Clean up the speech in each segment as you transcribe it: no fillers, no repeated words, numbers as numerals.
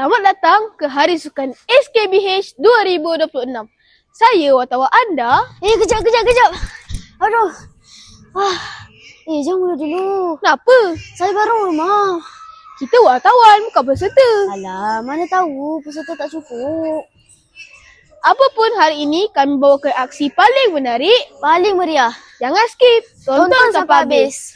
Selamat datang ke Hari Sukan SKBH 2026. Saya wartawan anda. Kejap. Aduh. Jangan dulu. Kenapa? Saya baru rumah. Kita wartawan, bukan peserta. Alah, mana tahu peserta tak cukup. Apapun hari ini, kami bawakan aksi paling menarik, Paling meriah. jangan skip. Tonton sampai habis.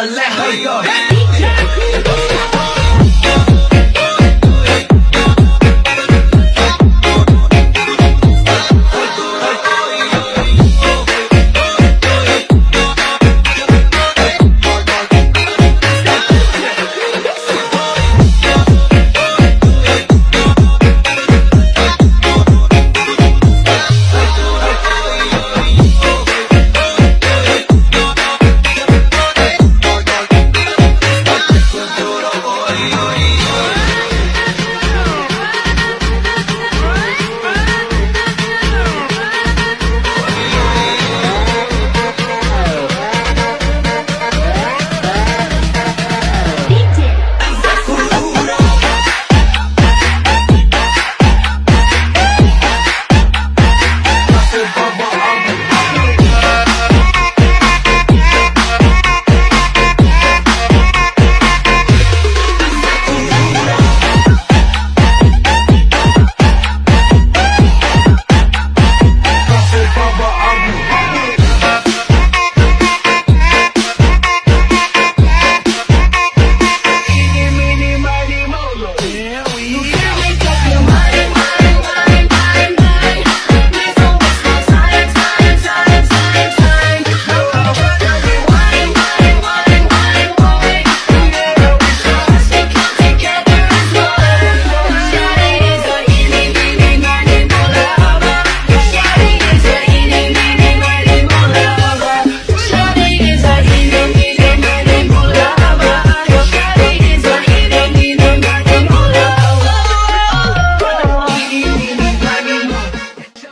Let her go.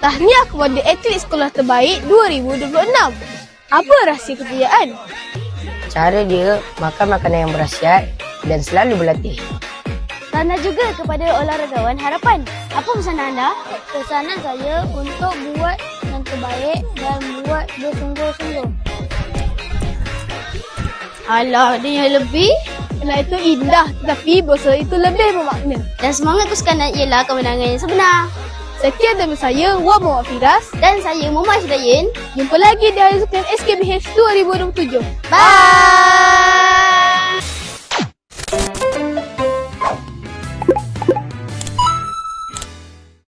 Tahniah kepada atlet sekolah terbaik 2026. Apa rahsia kejayaan? Cara dia makan makanan yang berkhasiat dan selalu berlatih. Tahniah juga kepada olahragawan harapan. Apa pesanan anda? Pesanan saya untuk buat yang terbaik dan buat bersungguh-sungguh. Alah, ada yang lebih. Anak itu indah, tetapi berusaha itu lebih bermakna. Dan semangat pasukan ialah kemenangan yang sebenar. Sekian dari saya, Wan Muhammad Firas. Dan saya Muhammad Syedin. Jumpa lagi di Hari Sukan SKBH 2027. Bye.